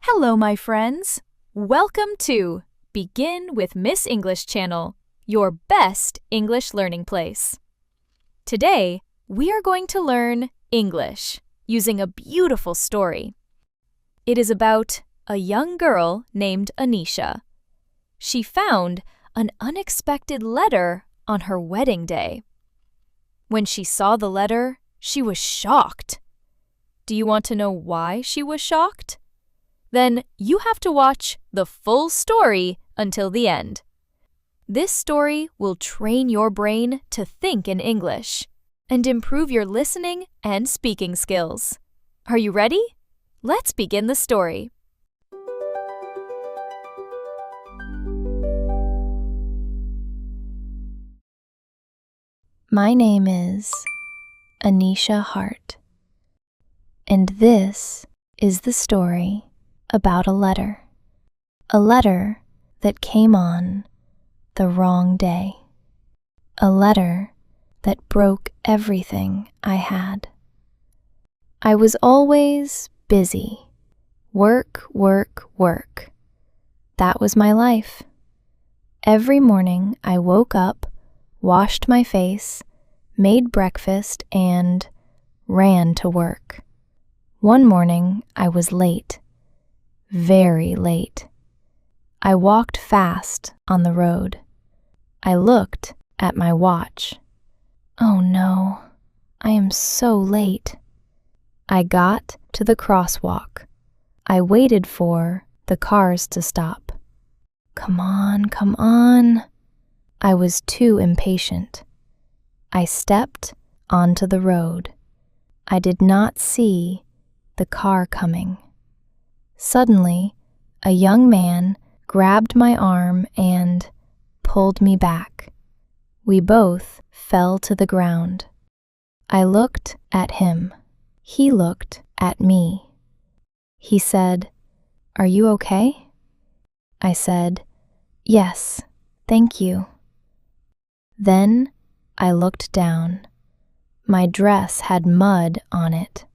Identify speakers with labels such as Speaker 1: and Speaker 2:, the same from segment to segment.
Speaker 1: Hello, my friends. Welcome to Begin with Miss English channel, your best English learning place. Today, we are going to learn English using a beautiful story. It is about a young girl named Anisha. She found an unexpected letter on her wedding day. When she saw the letter, she was shocked. Do you want to know why she was shocked? Then you have to watch the full story until the end. This story will train your brain to think in English and improve your listening and speaking skills. Are you ready? Let's begin the story.
Speaker 2: My name is Anisha Hart, and this is the story about a letter that came on the wrong day, a letter that broke everything I had. I was always busy, work. That was my life. Every morning I woke up, washed my face, made breakfast, and ran to work. One morning I was late. Very late. I walked fast on the road. I looked at my watch. Oh no, I am so late. I got to the crosswalk. I waited for the cars to stop. Come on. I was too impatient. I stepped onto the road. I did not see the car coming. Suddenly, a young man grabbed my arm and pulled me back. We both fell to the ground. I looked at him. He looked at me. He said, "Are you okay?" I said, "Yes, thank you." Then I looked down. My dress had mud on it.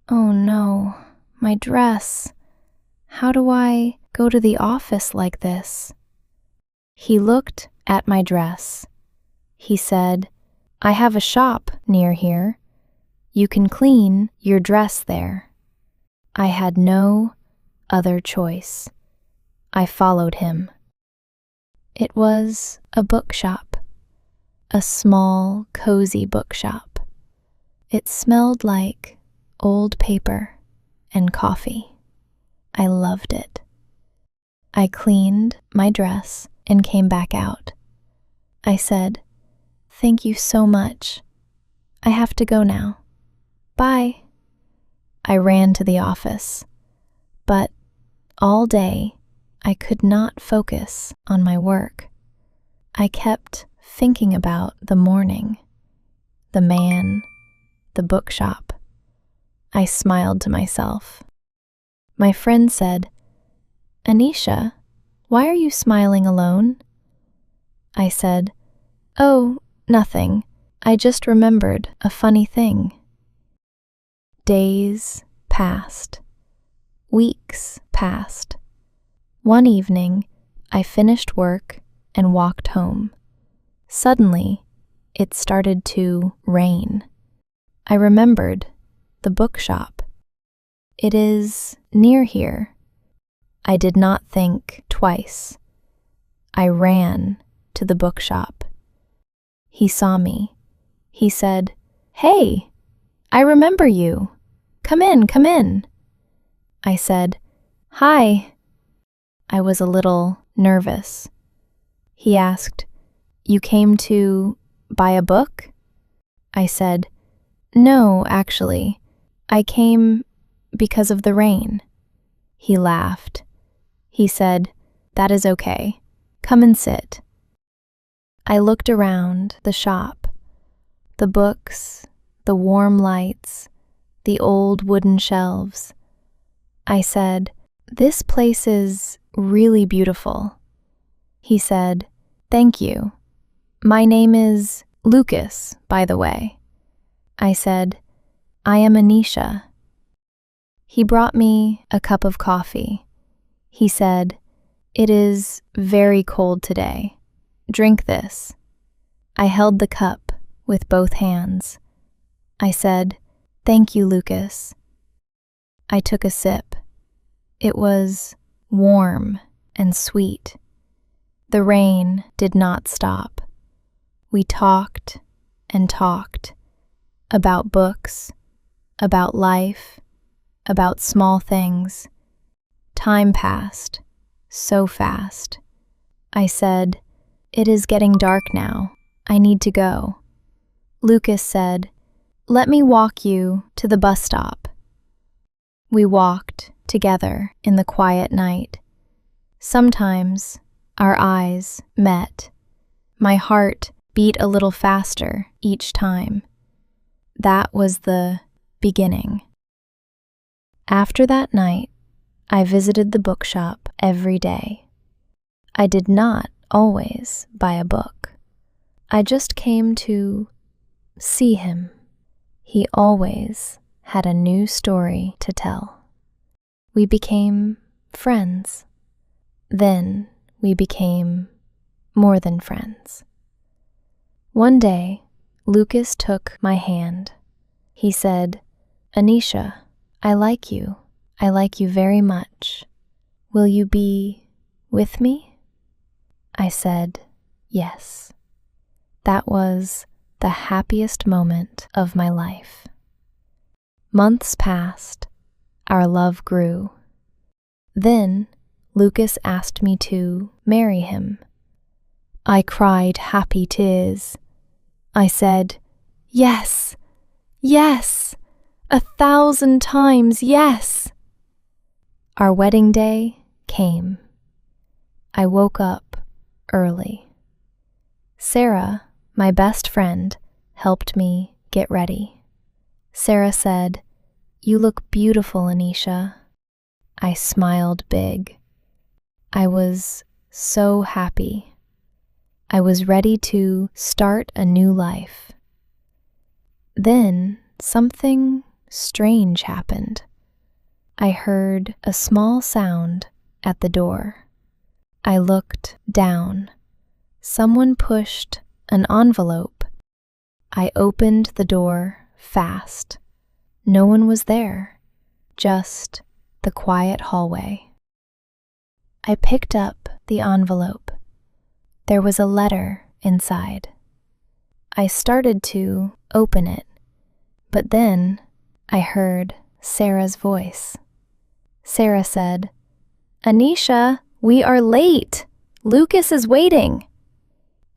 Speaker 2: Oh no. My dress. How do I go to the office like this? He looked at my dress. He said, "I have a shop near here. You can clean your dress there." I had no other choice. I followed him. It was a bookshop, a small, cozy bookshop. It smelled like old paper and coffee. I loved it. I cleaned my dress and came back out. I said, "Thank you so much. I have to go now. Bye." I ran to the office, but all day I could not focus on my work. I kept thinking about the morning, the man, the bookshop. I smiled to myself. My friend said, "Anisha, why are you smiling alone?" I said, "Oh, nothing. I just remembered a funny thing." Days passed. Weeks passed. One evening, I finished work and walked home. Suddenly, it started to rain. I remembered the bookshop. It is near here. I did not think twice. I ran to the bookshop. He saw me. He said, "Hey, I remember you. Come in. I said, "Hi." I was a little nervous. He asked, "You came to buy a book?" I said, "No, actually. I came because of the rain." He laughed. He said, "That is okay. Come and sit." I looked around the shop. The books, the warm lights, the old wooden shelves. I said, "This place is really beautiful." He said, "Thank you. My name is Lucas, by the way." I said, "I am Anisha." He brought me a cup of coffee. He said, "It is very cold today. Drink this." I held the cup with both hands. I said, "Thank you, Lucas." I took a sip. It was warm and sweet. The rain did not stop. We talked and talked about books, about life, about small things. Time passed so fast. I said, "It is getting dark now. I need to go." Lucas said, "Let me walk you to the bus stop." We walked together in the quiet night. Sometimes our eyes met. My heart beat a little faster each time. That was the beginning. After that night, I visited the bookshop every day. I did not always buy a book. I just came to see him. He always had a new story to tell. We became friends. Then we became more than friends. One day, Lucas took my hand. He said, "Anisha, I like you. I like you very much. Will you be with me?" I said, "Yes." That was the happiest moment of my life. Months passed. Our love grew. Then Lucas asked me to marry him. I cried happy tears. I said, "Yes, yes, 1,000 times yes." Our wedding day came. I woke up early. Sarah, my best friend, helped me get ready. Sarah said, "You look beautiful, Anisha." I smiled big. I was so happy. I was ready to start a new life. Then something strange happened. I heard a small sound at the door. I looked down. Someone pushed an envelope. I opened the door fast. No one was there, just the quiet hallway. I picked up the envelope. There was a letter inside. I started to open it, but then I heard Sarah's voice. Sarah said, "Anisha, we are late. Lucas is waiting."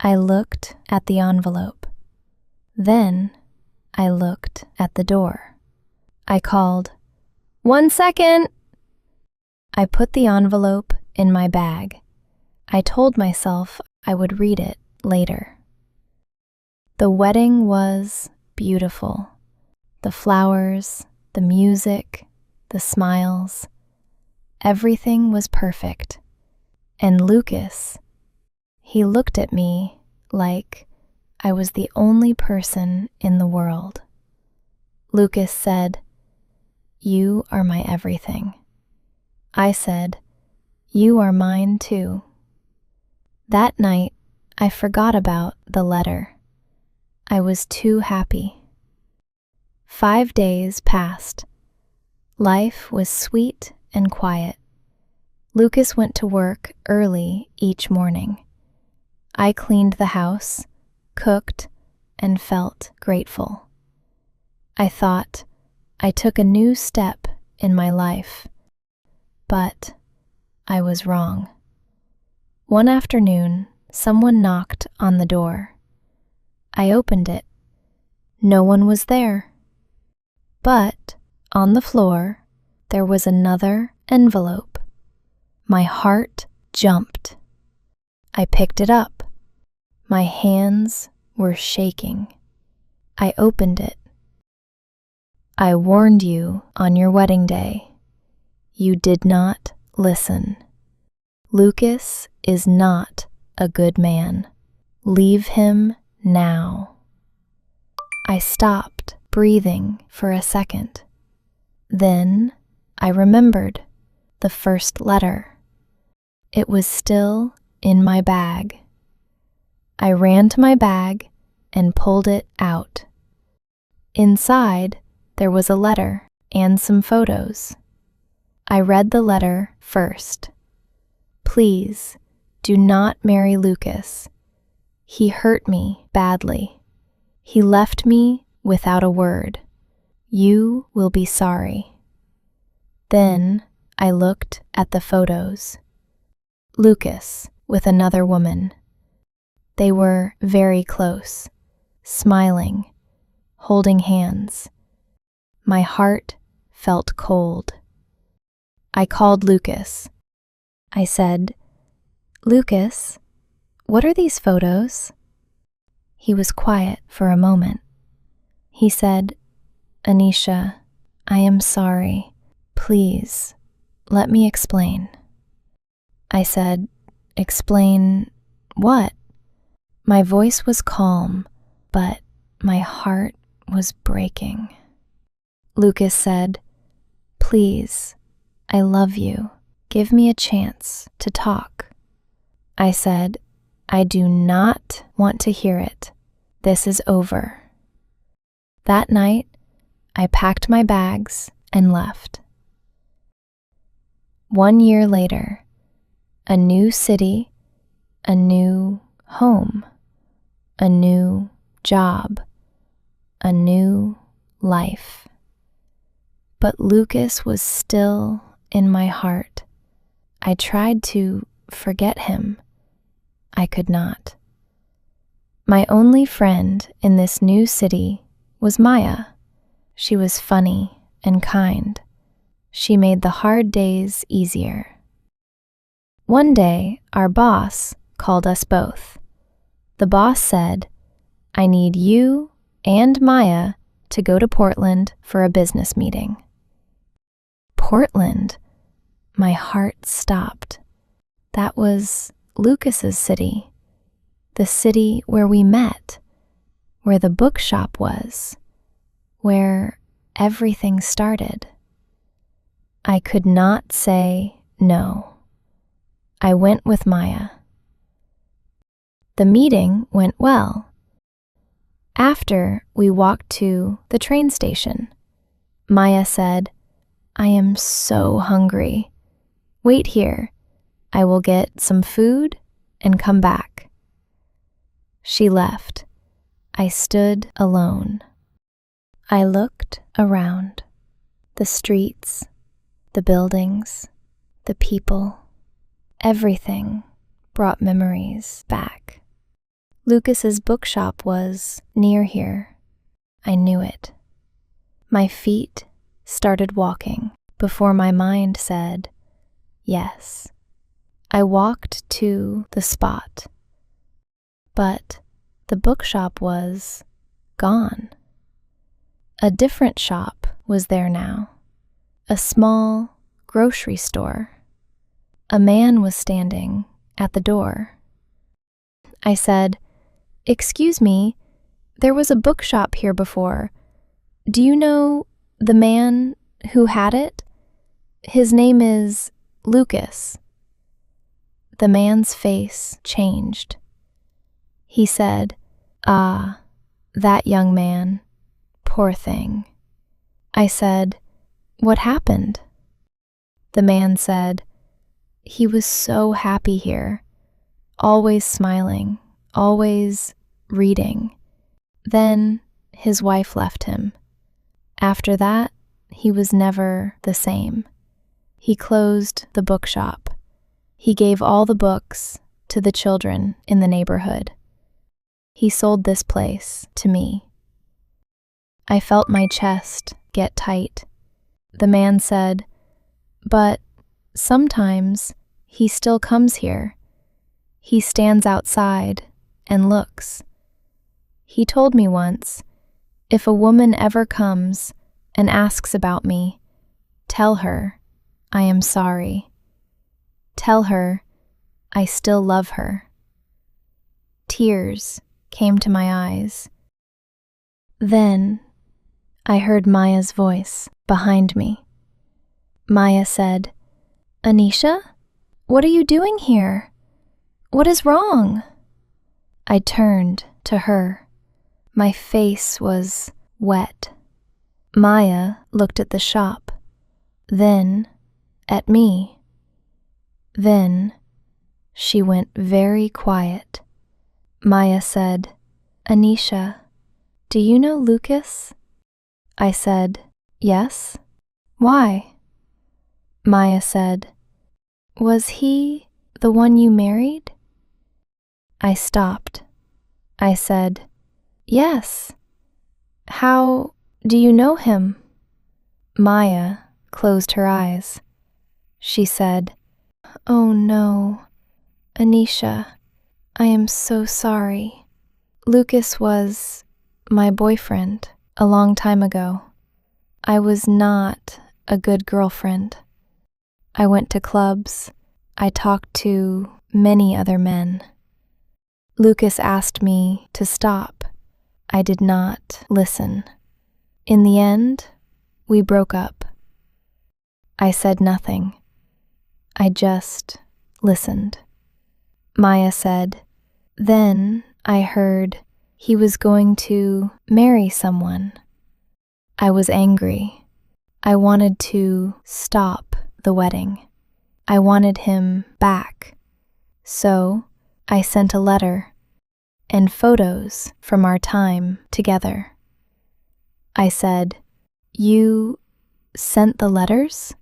Speaker 2: I looked at the envelope. Then I looked at the door. I called, "1 second." I put the envelope in my bag. I told myself I would read it later. The wedding was beautiful. The flowers, the music, the smiles. Everything was perfect. And Lucas, he looked at me like I was the only person in the world. Lucas said, "You are my everything." I said, "You are mine too." That night, I forgot about the letter. I was too happy. 5 days passed. Life was sweet and quiet. Lucas went to work early each morning. I cleaned the house, cooked, and felt grateful. I thought I took a new step in my life, but I was wrong. One afternoon, someone knocked on the door. I opened it. No one was there. But on the floor, there was another envelope. My heart jumped. I picked it up. My hands were shaking. I opened it. "I warned you on your wedding day. You did not listen. Lucas is not a good man. Leave him now." I stopped breathing for a second. Then I remembered the first letter. It was still in my bag. I ran to my bag and pulled it out. Inside, there was a letter and some photos. I read the letter first. Please, do not marry Lucas. He hurt me badly. He left me without a word. You will be sorry. Then I looked at the photos. Lucas with another woman. They were very close, smiling, holding hands. My heart felt cold. I called Lucas. I said, "Lucas, what are these photos?" He was quiet for a moment. He said, "Anisha, I am sorry. Please, let me explain." I said, "Explain what?" My voice was calm, but my heart was breaking. Lucas said, "Please, I love you. Give me a chance to talk." I said, "I do not want to hear it. This is over." That night, I packed my bags and left. 1 year later, a new city, a new home, a new job, a new life. But Lucas was still in my heart. I tried to forget him. I could not. My only friend in this new city was Maya. She was funny and kind. She made the hard days easier. One day, our boss called us both. The boss said, "I need you and Maya to go to Portland for a business meeting." Portland? My heart stopped. That was Lucas's city, the city where we met, where the bookshop was, where everything started. I could not say no. I went with Maya. The meeting went well. After, we walked to the train station. Maya said, "I am so hungry. Wait here. I will get some food and come back." She left. I stood alone. I looked around. The streets, the buildings, the people, everything brought memories back. Lucas's bookshop was near here. I knew it. My feet started walking before my mind said yes. I walked to the spot, but the bookshop was gone. A different shop was there now, a small grocery store. A man was standing at the door. I said, "Excuse me, there was a bookshop here before. Do you know the man who had it? His name is Lucas." The man's face changed. He said, "Ah, that young man. Poor thing." I said, "What happened?" The man said, "He was so happy here, always smiling, always reading. Then his wife left him. After that, he was never the same. He closed the bookshop. He gave all the books to the children in the neighborhood. He sold this place to me." I felt my chest get tight. The man said, "But sometimes he still comes here. He stands outside and looks. He told me once, if a woman ever comes and asks about me, tell her I am sorry. Tell her I still love her." Tears came to my eyes. Then I heard Maya's voice behind me. Maya said, "Anisha, what are you doing here? What is wrong?" I turned to her. My face was wet. Maya looked at the shop, then at me. Then she went very quiet. Maya said, "Anisha, do you know Lucas?" I said, "Yes." "Why?" Maya said, "Was he the one you married?" I stopped. I said, "Yes." "How do you know him?" Maya closed her eyes. She said, "Oh no, Anisha, I am so sorry. Lucas was my boyfriend a long time ago. I was not a good girlfriend. I went to clubs. I talked to many other men. Lucas asked me to stop. I did not listen. In the end, we broke up. I said nothing. I just listened." Maya said, "Then I heard he was going to marry someone. I was angry. I wanted to stop the wedding. I wanted him back. So I sent a letter and photos from our time together." I said, "You sent the letters?"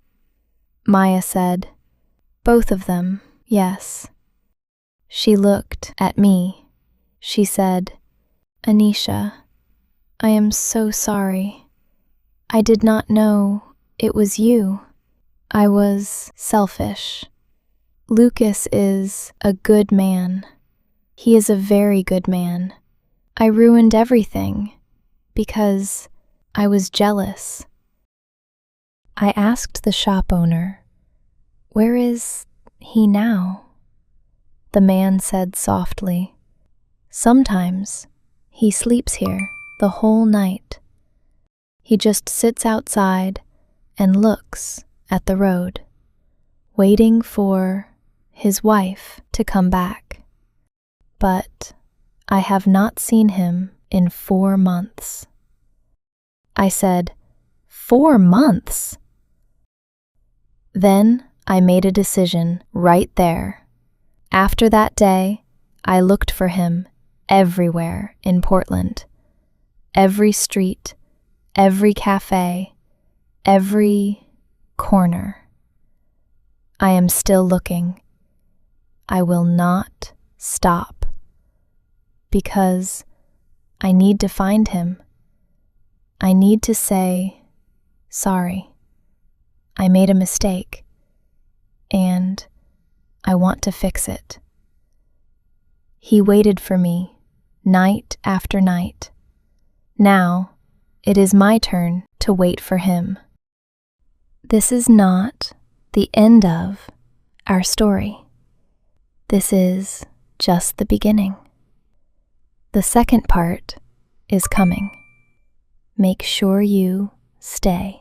Speaker 2: Maya said, "Both of them, yes." She looked at me. She said, "Anisha, I am so sorry. I did not know it was you. I was selfish. Lucas is a good man. He is a very good man. I ruined everything because I was jealous." I asked the shop owner, "Where is he now?" The man said softly, "Sometimes he sleeps here the whole night. He just sits outside and looks at the road, waiting for his wife to come back. But I have not seen him in 4 months." I said, 4 months? Then I made a decision right there. After that day, I looked for him everywhere in Portland. Every street, every cafe, every corner. I am still looking. I will not stop. Because I need to find him. I need to say, "Sorry, I made a mistake, and I want to fix it." He waited for me night after night. Now it is my turn to wait for him. This is not the end of our story. This is just the beginning. The second part is coming. Make sure you stay.